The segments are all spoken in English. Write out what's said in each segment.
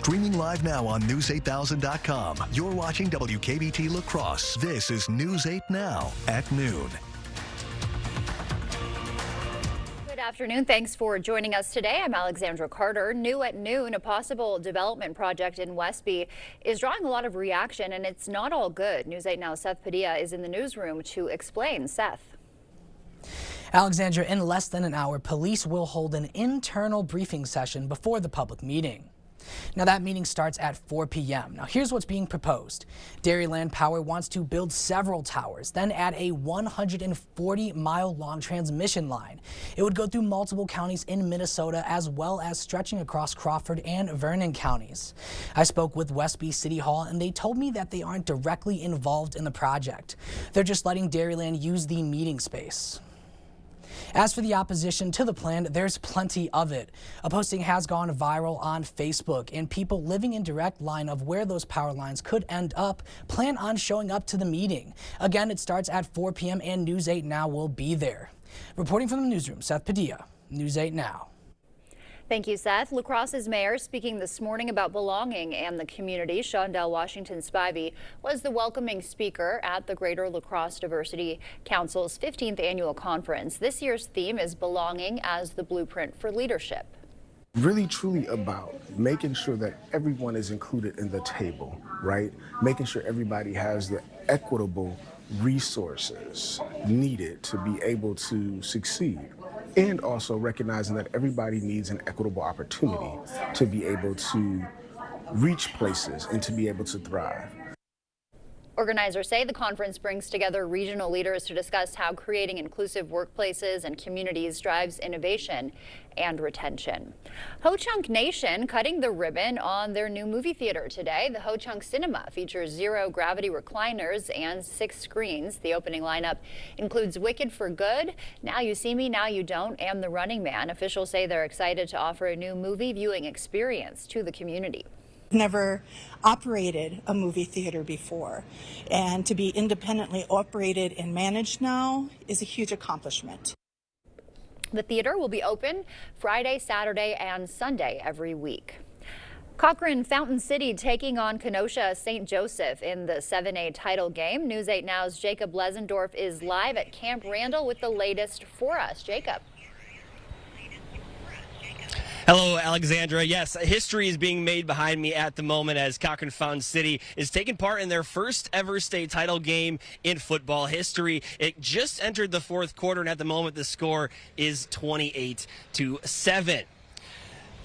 Streaming live now on News8000.com. You're watching WKBT La Crosse. This is News 8 Now at noon. Good afternoon. Thanks for joining us today. I'm Alexandra Carter. New at noon, a possible development project in Westby is drawing a lot of reaction, and it's not all good. News 8 Now Seth Padilla is in the newsroom to explain. Seth. Alexandra, in less than an hour, police will hold an internal briefing session before the public meeting. Now that meeting starts at 4 p.m. Now here's what's being proposed. Dairyland Power wants to build several towers, then add a 140-mile-long transmission line. It would go through multiple counties in Minnesota as well as stretching across Crawford and Vernon counties. I spoke with Westby City Hall and they told me that they aren't directly involved in the project. They're just letting Dairyland use the meeting space. As for the opposition to the plan, there's plenty of it. A posting has gone viral on Facebook, and people living in direct line of where those power lines could end up plan on showing up to the meeting. Again, it starts at 4 p.m. and News 8 Now will be there. Reporting from the newsroom, Seth Padilla, News 8 Now. Thank you, Seth. La Crosse's mayor speaking this morning about belonging and the community. Shondell Washington Spivey was the welcoming speaker at the Greater La Crosse Diversity Council's 15th annual conference. This year's theme is belonging as the blueprint for leadership. Really truly about making sure that everyone is included in the table, right? Making sure everybody has the equitable resources needed to be able to succeed. And also recognizing that everybody needs an equitable opportunity to be able to reach places and to be able to thrive. Organizers say the conference brings together regional leaders to discuss how creating inclusive workplaces and communities drives innovation and retention. Ho-Chunk Nation cutting the ribbon on their new movie theater today. The Ho-Chunk Cinema features 0 gravity recliners and 6 screens. The opening lineup includes Wicked for Good, Now You See Me, Now You Don't, and The Running Man. Officials say they're excited to offer a new movie viewing experience to the community. Never operated a movie theater before, and to be independently operated and managed now is a huge accomplishment. The theater will be open Friday, Saturday, and Sunday every week. Cochrane Fountain City taking on Kenosha St. Joseph in the 7A title game. News 8 Now's Jacob Lesendorf is live at Camp Randall with the latest for us. Jacob. Hello, Alexandra. Yes, history is being made behind me at the moment as Cochrane Fountain City is taking part in their first ever state title game in football history. It just entered the fourth quarter, and at the moment the score is 28-7.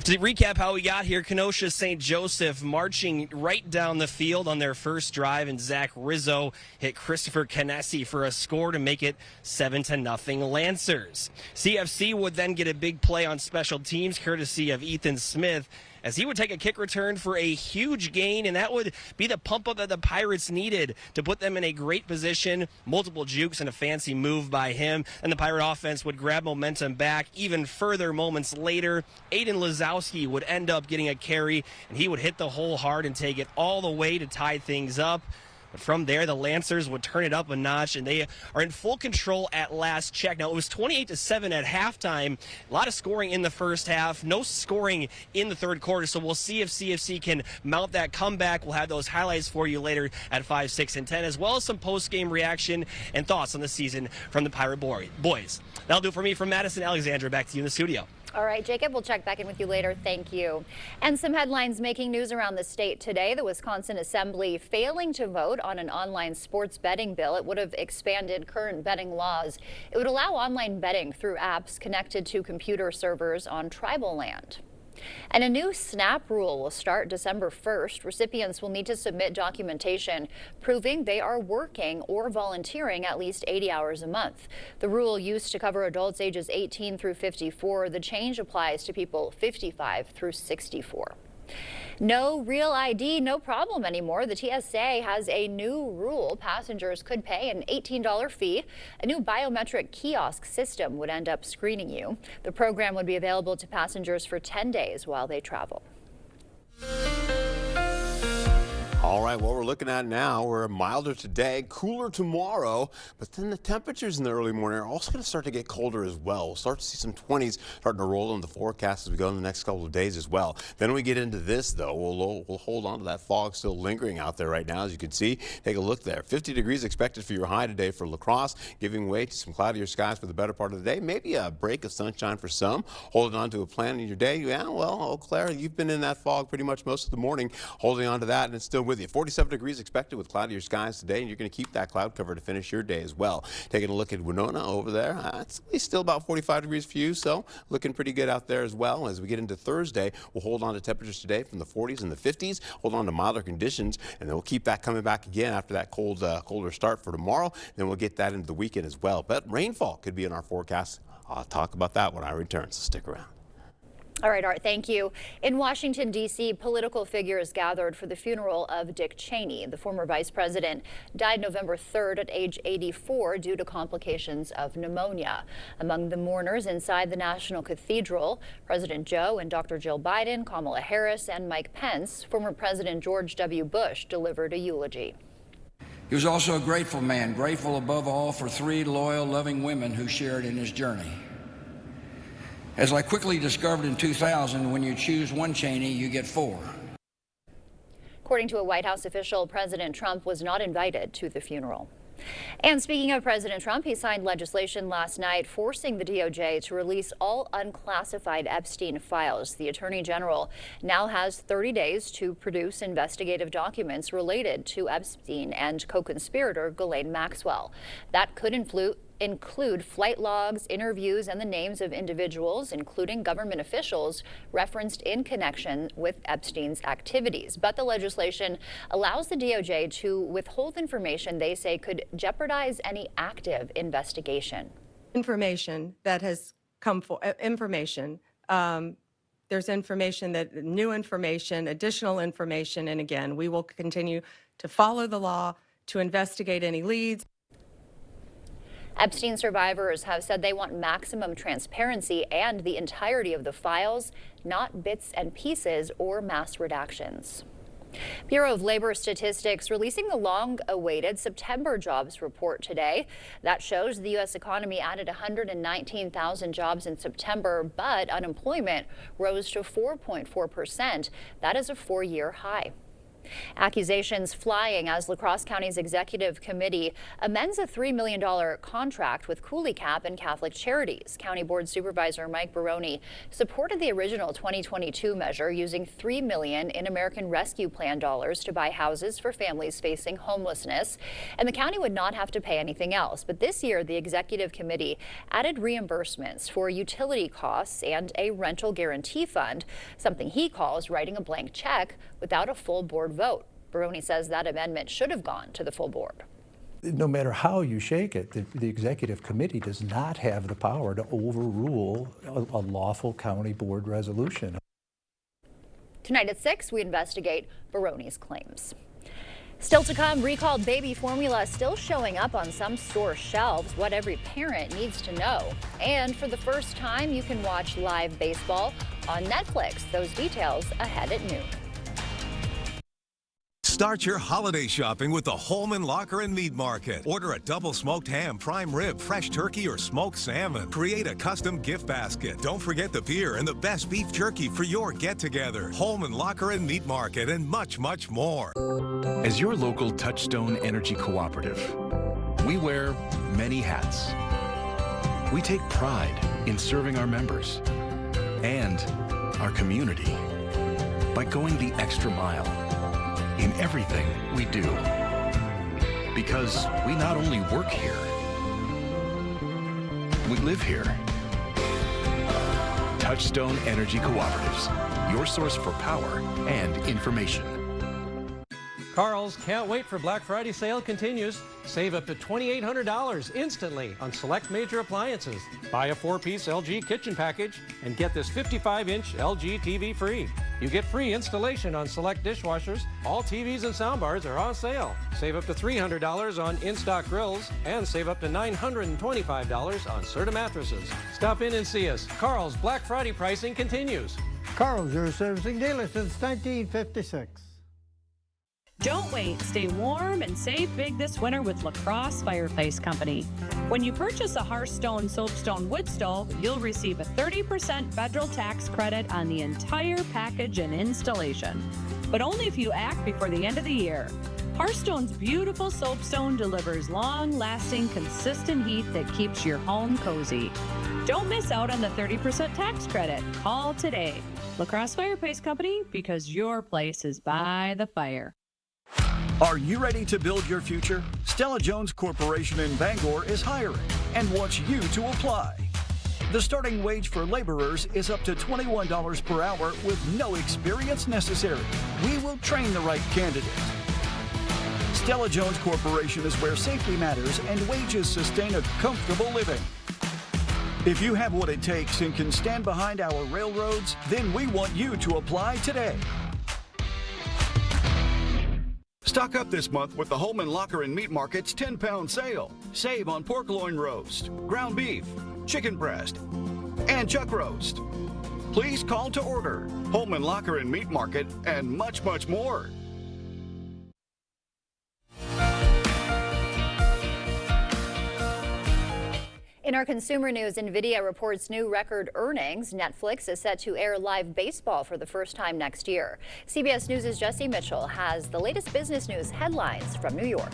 To recap how we got here, Kenosha St. Joseph marching right down the field on their first drive, and Zach Rizzo hit Christopher Canesi for a score to make it 7-0 Lancers. CFC would then get a big play on special teams courtesy of Ethan Smith, as he would take a kick return for a huge gain, and that would be the pump up that the Pirates needed to put them in a great position. Multiple jukes and a fancy move by him, and the Pirate offense would grab momentum back. Even further moments later, Aiden Lazowski would end up getting a carry, and he would hit the hole hard and take it all the way to tie things up. But from there, the Lancers would turn it up a notch, and they are in full control at last check. Now, it was 28-7 at halftime. A lot of scoring in the first half, no scoring in the third quarter, so we'll see if CFC can mount that comeback. We'll have those highlights for you later at 5, 6, and 10, as well as some post-game reaction and thoughts on the season from the Pirate boys. That'll do it for me from Madison. Alexandra, back to you in the studio. All right, Jacob, we'll check back in with you later. Thank you. And some headlines making news around the state today. The Wisconsin Assembly failing to vote on an online sports betting bill. It would have expanded current betting laws. It would allow online betting through apps connected to computer servers on tribal land. And a new SNAP rule will start December 1st. Recipients will need to submit documentation proving they are working or volunteering at least 80 hours a month. The rule used to cover adults ages 18 through 54. The change applies to people 55 through 64. No real ID, no problem anymore. The TSA has a new rule. Passengers could pay an $18 fee. A new biometric kiosk system would end up screening you. The program would be available to passengers for 10 days while they travel. All right, what we're looking at now, we're milder today, cooler tomorrow, but then the temperatures in the early morning are also going to start to get colder as well. We'll start to see some 20s starting to roll in the forecast as we go in the next couple of days as well. Then when we get into this, though, we'll hold on to that fog still lingering out there right now, as you can see. Take a look there. 50 degrees expected for your high today for La Crosse, giving way to some cloudier skies for the better part of the day. Maybe a break of sunshine for some. Holding on to a plan in your day. Yeah, well, Eau Claire, you've been in that fog pretty much most of the morning, holding on to that, and it's still with you. 47 degrees expected with cloudier skies today, and you're going to keep that cloud cover to finish your day as well. Taking a look at Winona over there, it's still about 45 degrees for you, so looking pretty good out there as well. As we get into Thursday, we'll hold on to temperatures today from the 40s and the 50s, hold on to milder conditions, and then we'll keep that coming back again after that colder start for tomorrow. Then we'll get that into the weekend as well. But rainfall could be in our forecast. I'll talk about that when I return, so stick around. All right, Art, thank you. In Washington, D.C., political figures gathered for the funeral of Dick Cheney. The former vice president died November 3rd at age 84 due to complications of pneumonia. Among the mourners inside the National Cathedral, President Joe and Dr. Jill Biden, Kamala Harris, and Mike Pence. Former President George W. Bush delivered a eulogy. He was also a grateful man, grateful above all for 3 loyal, loving women who shared in his journey. As I quickly discovered in 2000, when you choose one Cheney, you get 4. According to a White House official, President Trump was not invited to the funeral. And speaking of President Trump, he signed legislation last night forcing the DOJ to release all unclassified Epstein files. The Attorney General now has 30 days to produce investigative documents related to Epstein and co-conspirator Ghislaine Maxwell. That could include flight logs, interviews, and the names of individuals, including government officials, referenced in connection with Epstein's activities. But the legislation allows the DOJ to withhold information they say could jeopardize any active investigation. Information that has come for information. There's information new information, additional information, and again, we will continue to follow the law to investigate any leads. Epstein survivors have said they want maximum transparency and the entirety of the files, not bits and pieces or mass redactions. Bureau of Labor Statistics releasing the long-awaited September jobs report today. That shows the U.S. economy added 119,000 jobs in September, but unemployment rose to 4.4%. That is a 4-year high. Accusations flying as La Crosse County's executive committee amends a $3 million contract with Coulee Cap and Catholic Charities. County Board Supervisor Mike Baroni supported the original 2022 measure using $3 million in American Rescue Plan dollars to buy houses for families facing homelessness, and the county would not have to pay anything else. But this year, the executive committee added reimbursements for utility costs and a rental guarantee fund, something he calls writing a blank check without a full board vote. Baroni says that amendment should have gone to the full board. No matter how you shake it, the executive committee does not have the power to overrule a lawful county board resolution. Tonight at 6, we investigate Baroni's claims. Still to come, recalled baby formula still showing up on some store shelves, what every parent needs to know. And for the first time, you can watch live baseball on Netflix. Those details ahead at noon. Start your holiday shopping with the Holman Locker and Meat Market. Order a double smoked ham, prime rib, fresh turkey, or smoked salmon. Create a custom gift basket. Don't forget the beer and the best beef jerky for your get-together. Holman Locker and Meat Market and much, much more. As your local Touchstone Energy Cooperative, we wear many hats. We take pride in serving our members and our community by going the extra mile in everything we do. Because we not only work here, we live here. Touchstone Energy Cooperatives, your source for power and information. Carl's can't wait for Black Friday sale continues. Save up to $2,800 instantly on select major appliances. Buy a 4-piece LG kitchen package and get this 55-inch LG TV free. You get free installation on select dishwashers. All TVs and soundbars are on sale. Save up to $300 on in-stock grills and save up to $925 on Serta mattresses. Stop in and see us. Carl's Black Friday pricing continues. Carl's, your servicing dealer since 1956. Don't wait. Stay warm and save big this winter with La Crosse Fireplace Company. When you purchase a Hearthstone Soapstone Wood Stove, you'll receive a 30% federal tax credit on the entire package and installation. But only if you act before the end of the year. Hearthstone's beautiful soapstone delivers long-lasting, consistent heat that keeps your home cozy. Don't miss out on the 30% tax credit. Call today. La Crosse Fireplace Company, because your place is by the fire. Are you ready to build your future? Stella Jones Corporation in Bangor is hiring and wants you to apply. The starting wage for laborers is up to $21 per hour with no experience necessary. We will train the right candidate. Stella Jones Corporation is where safety matters and wages sustain a comfortable living. If you have what it takes and can stand behind our railroads, then we want you to apply today. Stock up this month with the Holman Locker and Meat Market's 10-pound sale. Save on pork loin roast, ground beef, chicken breast, and chuck roast. Please call to order. Holman Locker and Meat Market, and much, much more. In our consumer news, NVIDIA reports new record earnings. Netflix is set to air live baseball for the first time next year. CBS News' Jesse Mitchell has the latest business news headlines from New York.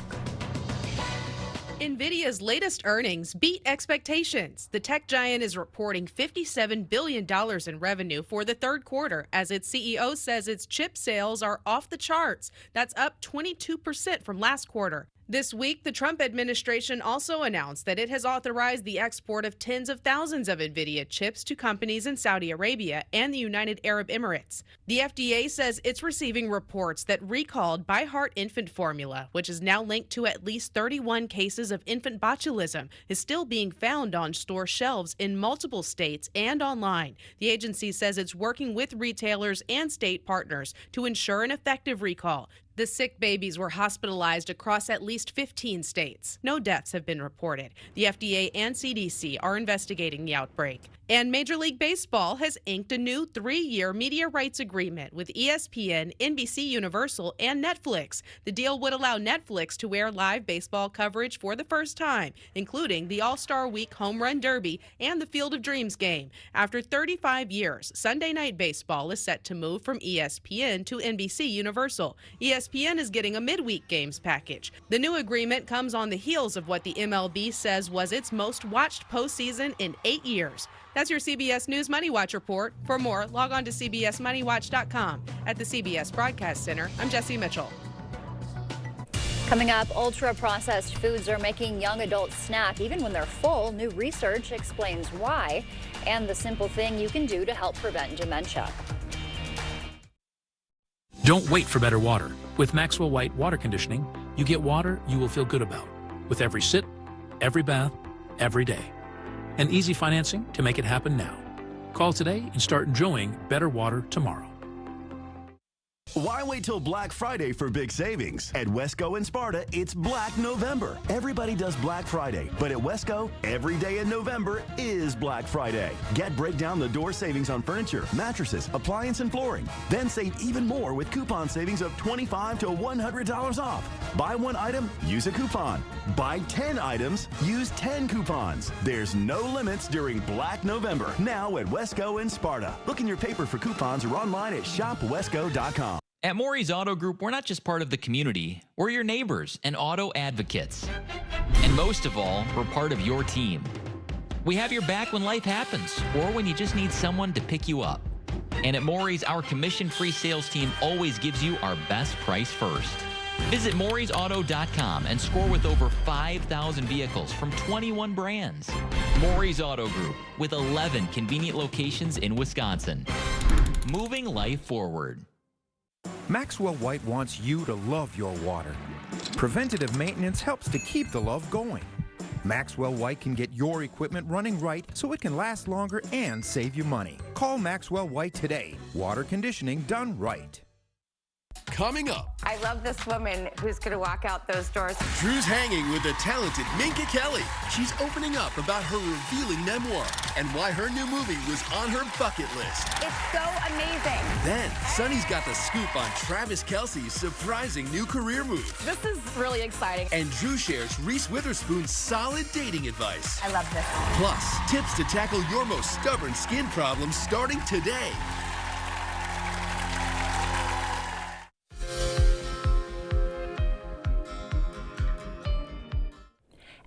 NVIDIA's latest earnings beat expectations. The tech giant is reporting $57 billion in revenue for the third quarter, as its CEO says its chip sales are off the charts. That's up 22% from last quarter. This week, the Trump administration also announced that it has authorized the export of tens of thousands of NVIDIA chips to companies in Saudi Arabia and the United Arab Emirates. The FDA says it's receiving reports that recalled By Heart infant formula, which is now linked to at least 31 cases of infant botulism, is still being found on store shelves in multiple states and online. The agency says it's working with retailers and state partners to ensure an effective recall. The sick babies were hospitalized across at least 15 states. No deaths have been reported. The FDA and CDC are investigating the outbreak. And Major League Baseball has inked a new 3-year media rights agreement with ESPN, NBC Universal, and Netflix. The deal would allow Netflix to air live baseball coverage for the first time, including the All-Star Week Home Run Derby and the Field of Dreams game. After 35 years, Sunday Night Baseball is set to move from ESPN to NBC Universal. ESPN is getting a midweek games package. The new agreement comes on the heels of what the MLB says was its most watched postseason in 8 years. That's your CBS News Money Watch report. For more, log on to cbsmoneywatch.com. At the CBS Broadcast Center, I'm Jesse Mitchell. Coming up, ultra-processed foods are making young adults snack even when they're full. New research explains why, and the simple thing you can do to help prevent dementia. Don't wait for better water. With Maxwell White Water Conditioning, you get water you will feel good about with every sip, every bath, every day. And easy financing to make it happen now. Call today and start enjoying better water tomorrow. Why wait till Black Friday for big savings? At Wesco and Sparta, it's Black November. Everybody does Black Friday, but at Wesco, every day in November is Black Friday. Get breakdown the door savings on furniture, mattresses, appliance, and flooring. Then save even more with coupon savings of $25 to $100 off. Buy one item, use a coupon. Buy 10 items, use 10 coupons. There's no limits during Black November. Now at Wesco and Sparta. Look in your paper for coupons or online at shopwesco.com. At Maury's Auto Group, we're not just part of the community, we're your neighbors and auto advocates. And most of all, we're part of your team. We have your back when life happens or when you just need someone to pick you up. And at Maury's, our commission-free sales team always gives you our best price first. Visit Maury'sAuto.com and score with over 5,000 vehicles from 21 brands. Maury's Auto Group, with 11 convenient locations in Wisconsin. Moving life forward. Maxwell White wants you to love your water. Preventative maintenance helps to keep the love going. Maxwell White can get your equipment running right so it can last longer and save you money. Call Maxwell White today. Water conditioning done right. coming up. I love this woman who's going to walk out those doors. Drew's hanging with the talented Minka Kelly. She's opening up about her revealing memoir and why her new movie was on her bucket list. It's so amazing. Then, Sonny's got the scoop on Travis Kelce's surprising new career move. This is really exciting. And Drew shares Reese Witherspoon's solid dating advice. I love this. Plus, tips to tackle your most stubborn skin problems starting today.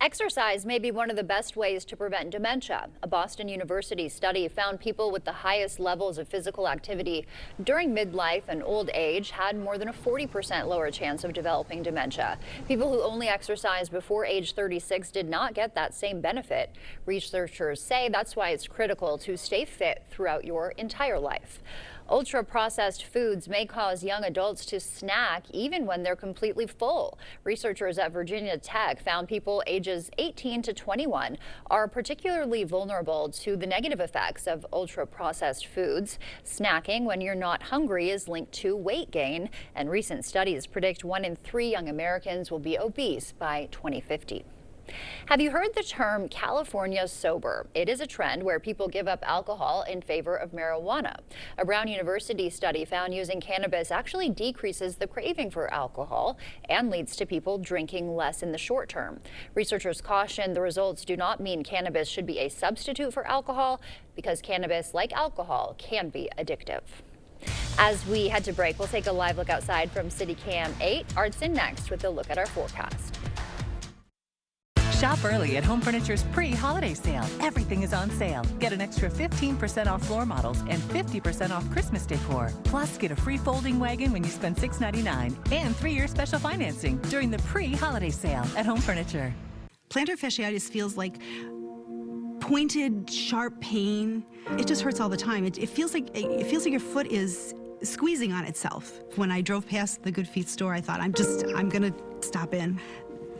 Exercise may be one of the best ways to prevent dementia. A Boston University study found people with the highest levels of physical activity during midlife and old age had more than a 40% lower chance of developing dementia. People who only exercised before age 36 did not get that same benefit. Researchers say that's why it's critical to stay fit throughout your entire life. Ultra-processed foods may cause young adults to snack even when they're completely full. Researchers at Virginia Tech found people ages 18 to 21 are particularly vulnerable to the negative effects of ultra-processed foods. Snacking when you're not hungry is linked to weight gain, and recent studies predict 1 in 3 young Americans will be obese by 2050. Have you heard the term California sober? It is a trend where people give up alcohol in favor of marijuana. A Brown University study found using cannabis actually decreases the craving for alcohol and leads to people drinking less in the short term. Researchers caution the results do not mean cannabis should be a substitute for alcohol, because cannabis, like alcohol, can be addictive. As we head to break, we'll take a live look outside from City Cam 8. Artson next with a look at our forecast. Shop early at Home Furniture's pre-holiday sale. Everything is on sale. Get an extra 15% off floor models and 50% off Christmas decor. Plus, get a free folding wagon when you spend $6.99 and 3-year special financing during the pre-holiday sale at Home Furniture. Plantar fasciitis feels like pointed, sharp pain. It just hurts all the time. It feels like your foot is squeezing on itself. When I drove past the Good Feet store, I thought, I'm gonna stop in.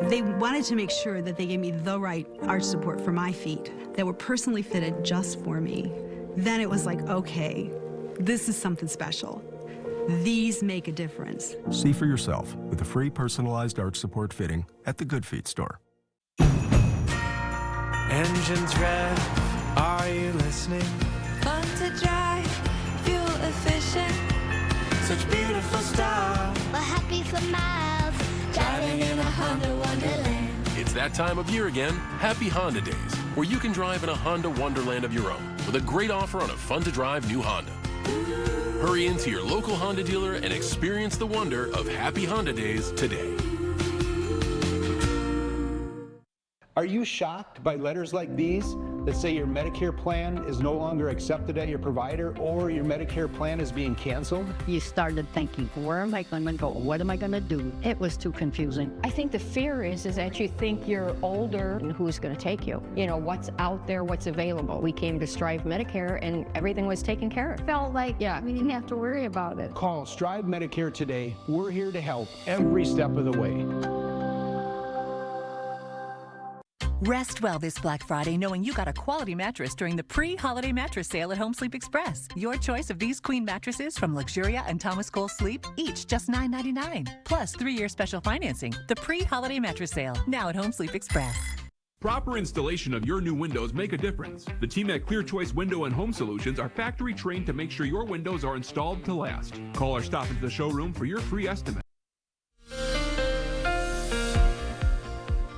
They wanted to make sure that they gave me the right arch support for my feet that were personally fitted just for me. Then it was like, okay, this is something special. These make a difference. See for yourself with a free personalized arch support fitting at the Good Feet store. Engines rev, are you listening? Fun to drive, fuel efficient. Such beautiful stuff. We're happy for miles, driving in a Honda Wonderland. It's that time of year again, Happy Honda Days, where you can drive in a Honda Wonderland of your own with a great offer on a fun-to-drive new Honda. Hurry into your local Honda dealer and experience the wonder of Happy Honda Days today. Are you shocked by letters like these that say your Medicare plan is no longer accepted at your provider or your Medicare plan is being canceled? You started thinking, where am I going to go? What am I going to do? It was too confusing. I think the fear is that you think you're older and who's going to take you? You know, what's out there, what's available. We came to Strive Medicare and everything was taken care of. Felt like we didn't have to worry about it. Call Strive Medicare today. We're here to help every step of the way. Rest well this Black Friday knowing you got a quality mattress during the pre-holiday mattress sale at Home Sleep Express. Your choice of these queen mattresses from Luxuria and Thomas Cole Sleep, each just $9.99. Plus 3-year special financing. The pre-holiday mattress sale, now at Home Sleep Express. Proper installation of your new windows make a difference. The team at Clear Choice Window and Home Solutions are factory trained to make sure your windows are installed to last. Call or stop into the showroom for your free estimate.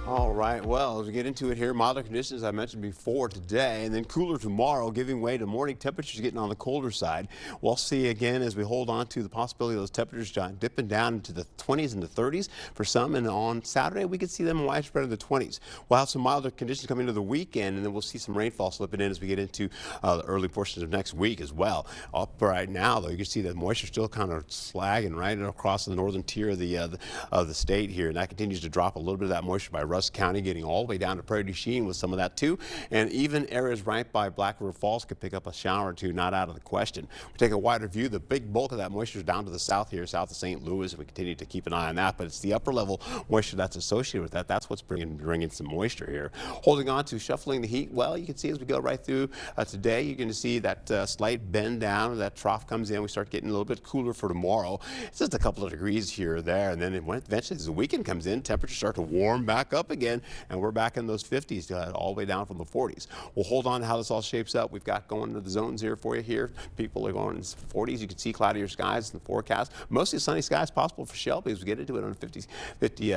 All right, well, as we get into it here, milder conditions I mentioned before today, and then cooler tomorrow, giving way to morning temperatures getting on the colder side. We'll see again as we hold on to the possibility of those temperatures dipping down into the 20s and the 30s for some, and on Saturday we could see them widespread in the 20s. We'll have some milder conditions coming into the weekend, and then we'll see some rainfall slipping in as we get into the early portions of next week as well. Up right now, though, you can see that moisture still kind of slagging right across the northern tier of the state here, and that continues to drop a little bit of that moisture by Rusk County. County, getting all the way down to Prairie du Chien with some of that too. And even areas right by Black River Falls could pick up a shower or two, not out of the question. We take a wider view. The big bulk of that moisture is down to the south here, south of St. Louis, and we continue to keep an eye on that. But it's the upper level moisture that's associated with that. That's what's bringing some moisture here. Holding on to shuffling the heat. Well, you can see as we go right through today, you're going to see that slight bend down. That trough comes in. We start getting a little bit cooler for tomorrow. It's just a couple of degrees here or there, and then eventually as the weekend comes in, temperatures start to warm back up again, and we're back in those 50s all the way down from the 40s. We'll hold on to how this all shapes up. We've got going into the zones here for you here. People are going in the 40s. You can see cloudier skies in the forecast. Mostly sunny skies possible for Shelby as we get into it on 50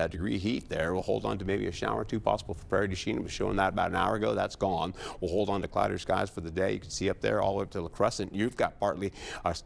degree heat there. We'll hold on to maybe a shower or two possible for Prairie du Chien. I was showing that about an hour ago. That's gone. We'll hold on to cloudier skies for the day. You can see up there all the way up to La Crescent. You've got partly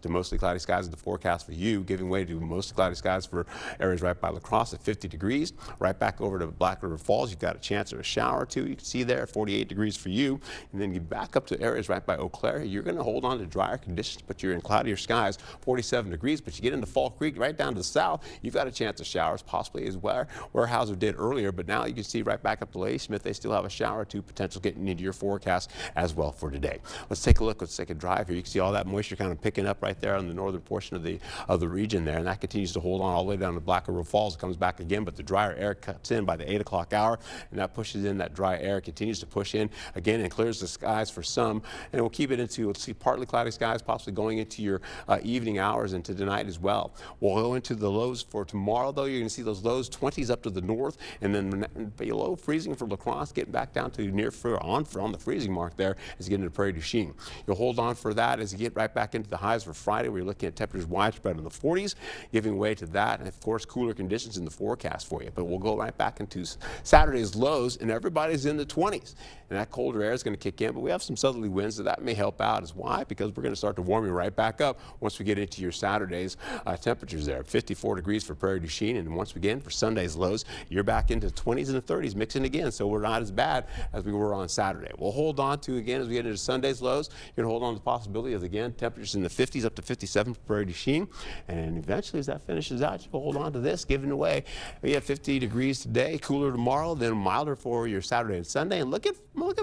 to mostly cloudy skies in the forecast for you, giving way to mostly cloudy skies for areas right by La Crosse at 50 degrees. Right back over to Black River Falls, you've got a chance of a shower or two. You can see there 48 degrees for you. And then you back up to areas right by Eau Claire. You're going to hold on to drier conditions, but you're in cloudier skies, 47 degrees. But you get into Fall Creek, right down to the south, you've got a chance of showers, possibly as where Hauser did earlier. But now you can see right back up to Ladysmith, they still have a shower or two potential getting into your forecast as well for today. Let's take a look. Let's take a drive here. You can see all that moisture kind of picking up right there on the northern portion of the region there, and that continues to hold on all the way down to Black River Falls. It comes back again, but the drier air cuts in by the 8 o'clock hour, and that pushes in that dry air, continues to push in again and clears the skies for some, and we'll keep it into, let's see, partly cloudy skies possibly going into your evening hours into tonight as well. We'll go into the lows for tomorrow, though. You're going to see those lows 20s up to the north, and then below freezing for La Crosse, getting back down to near on the freezing mark there as you get into Prairie du Chien. You'll hold on for that as you get right back into the highs for Friday, where you're looking at temperatures widespread in the 40s, giving way to that, and of course cooler conditions in the forecast for you. But we'll go right back into Saturday's lows, and everybody's in the 20s. And that colder air is going to kick in, but we have some southerly winds, so that may help out as why? Because we're going to start to warm you right back up once we get into your Saturday's temperatures there. 54 degrees for Prairie du Chien, and once again for Sunday's lows, you're back into 20s and the 30s mixing again, so we're not as bad as we were on Saturday. We'll hold on to, again, as we get into Sunday's lows, you're going to hold on to the possibility of, again, temperatures in the 50s up to 57 for Prairie du Chien, and eventually as that finishes out, you'll hold on to this, giving away. We have 50 degrees today, cooler tomorrow, then milder for your Saturday and Sunday, and look at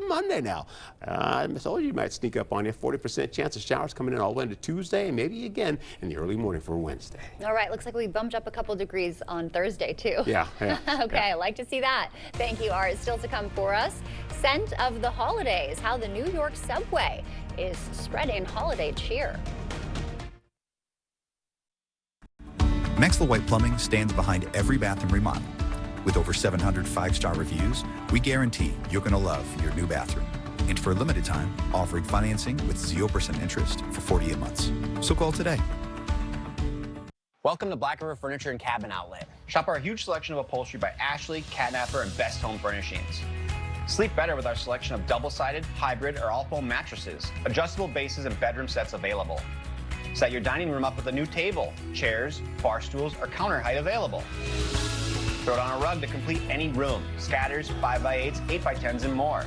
Monday now. I told you might sneak up on you. 40% chance of showers coming in all the way into Tuesday, and maybe again in the early morning for Wednesday. All right, looks like we bumped up a couple degrees on Thursday too. Yeah. Okay, yeah. I like to see that. Thank you, Art. Still to come for us, scent of the holidays, how the New York subway is spreading holiday cheer. Maxwell White Plumbing stands behind every bathroom remodel. With over 700 5-star reviews, we guarantee you're going to love your new bathroom. And for a limited time, offering financing with 0% interest for 48 months. So call today. Welcome to Black River Furniture and Cabin Outlet. Shop our huge selection of upholstery by Ashley, Catnapper, and Best Home Furnishings. Sleep better with our selection of double-sided, hybrid, or all-foam mattresses, adjustable bases, and bedroom sets available. Set your dining room up with a new table, chairs, bar stools, or counter height available. Throw it on a rug to complete any room. Scatters, 5x8s, 8x10s, and more.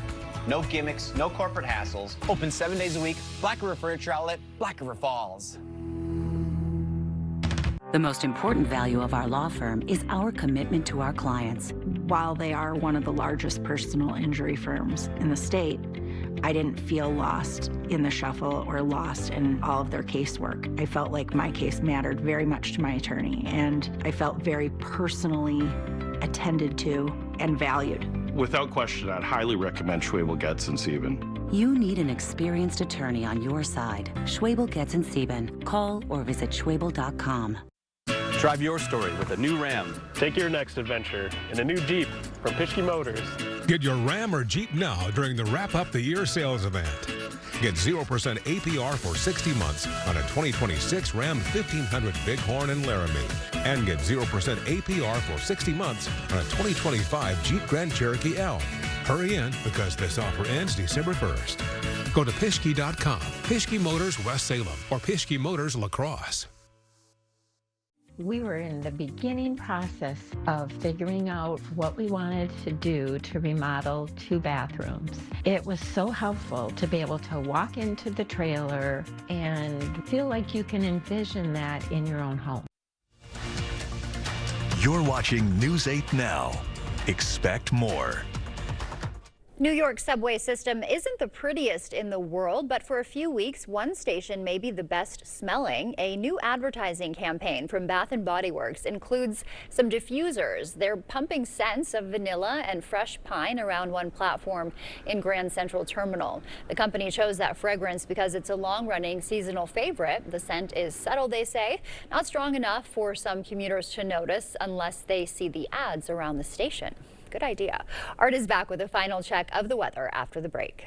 No gimmicks, no corporate hassles. Open 7 days a week. Black River Furniture Outlet, Black River Falls. The most important value of our law firm is our commitment to our clients. While they are one of the largest personal injury firms in the state, I didn't feel lost in the shuffle or lost in all of their casework. I felt like my case mattered very much to my attorney, and I felt very personally attended to and valued. Without question, I'd highly recommend Schwebel, Getz, and Sieben. You need an experienced attorney on your side. Schwebel, Getz, and Sieben. Call or visit schwebel.com. Drive your story with a new Ram. Take your next adventure in a new Jeep from Pischke Motors. Get your Ram or Jeep now during the Wrap Up the Year sales event. Get 0% APR for 60 months on a 2026 Ram 1500 Bighorn and Laramie. And get 0% APR for 60 months on a 2025 Jeep Grand Cherokee L. Hurry in because this offer ends December 1st. Go to Pischke.com, Pischke Motors West Salem, or Pischke Motors La Crosse. We were in the beginning process of figuring out what we wanted to do to remodel 2 bathrooms. It was so helpful to be able to walk into the trailer and feel like you can envision that in your own home. You're watching News 8 Now. Expect more. New York's subway system isn't the prettiest in the world, but for a few weeks, one station may be the best smelling. A new advertising campaign from Bath & Body Works includes some diffusers. They're pumping scents of vanilla and fresh pine around one platform in Grand Central Terminal. The company chose that fragrance because it's a long-running seasonal favorite. The scent is subtle, they say, not strong enough for some commuters to notice unless they see the ads around the station. Good idea. Art is back with a final check of the weather after the break.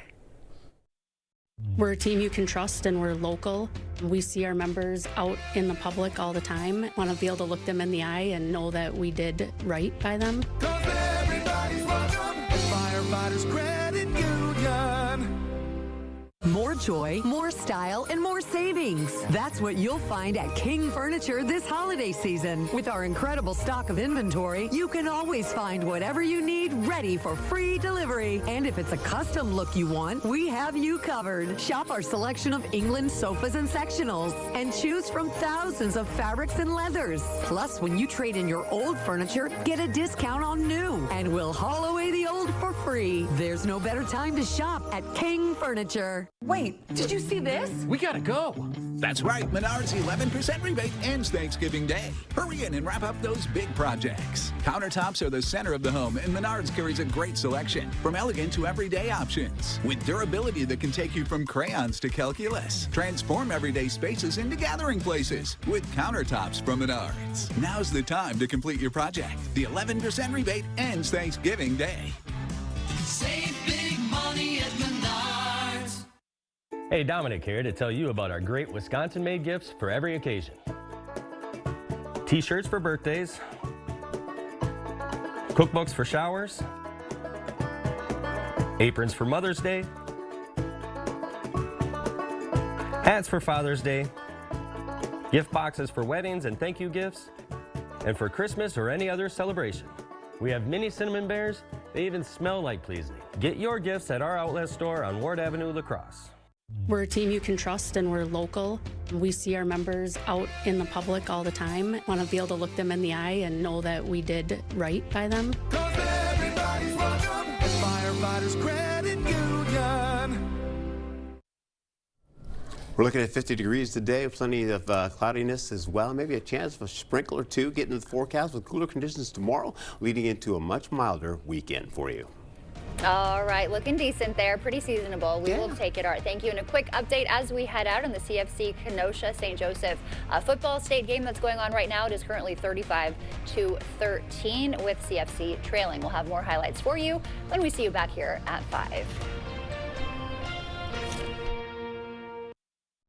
We're a team you can trust and we're local. We see our members out in the public all the time. Want to be able to look them in the eye and know that we did right by them. Everybody's welcome at Firefighters Credit Union. More joy, more style, and more savings. That's what you'll find at King Furniture this holiday season. With our incredible stock of inventory, you can always find whatever you need ready for free delivery. And if it's a custom look you want, we have you covered. Shop our selection of England sofas and sectionals and choose from thousands of fabrics and leathers. Plus, when you trade in your old furniture, get a discount on new. And we'll haul away the old for free. There's no better time to shop at King Furniture. Wait, did you see this? We gotta go. That's right, Menards 11% rebate ends Thanksgiving Day. Hurry in and wrap up those big projects. Countertops are the center of the home, and Menards carries a great selection, from elegant to everyday options. With durability that can take you from crayons to calculus. Transform everyday spaces into gathering places with countertops from Menards. Now's the time to complete your project. The 11% rebate ends Thanksgiving Day. Save big money at Menards. Hey, Dominic here to tell you about our great Wisconsin-made gifts for every occasion. T-shirts for birthdays, cookbooks for showers, aprons for Mother's Day, hats for Father's Day, gift boxes for weddings and thank you gifts, and for Christmas or any other celebration. We have mini cinnamon bears. They even smell like pleasing. Get your gifts at our outlet store on Ward Avenue, La Crosse. We're a team you can trust and we're local. We see our members out in the public all the time. Want to be able to look them in the eye and know that we did right by them. Everybody's welcome at Firefighters Credit Union. We're looking at 50 degrees today, plenty of cloudiness as well. Maybe a chance of a sprinkle or two getting in the forecast with cooler conditions tomorrow, leading into a much milder weekend for you. All right, looking decent there, pretty seasonable. We will take it, Art. Thank you. And a quick update as we head out on the CFC Kenosha St. Joseph football state game that's going on right now. It is currently 35-13 with CFC trailing. We'll have more highlights for you when we see you back here at 5.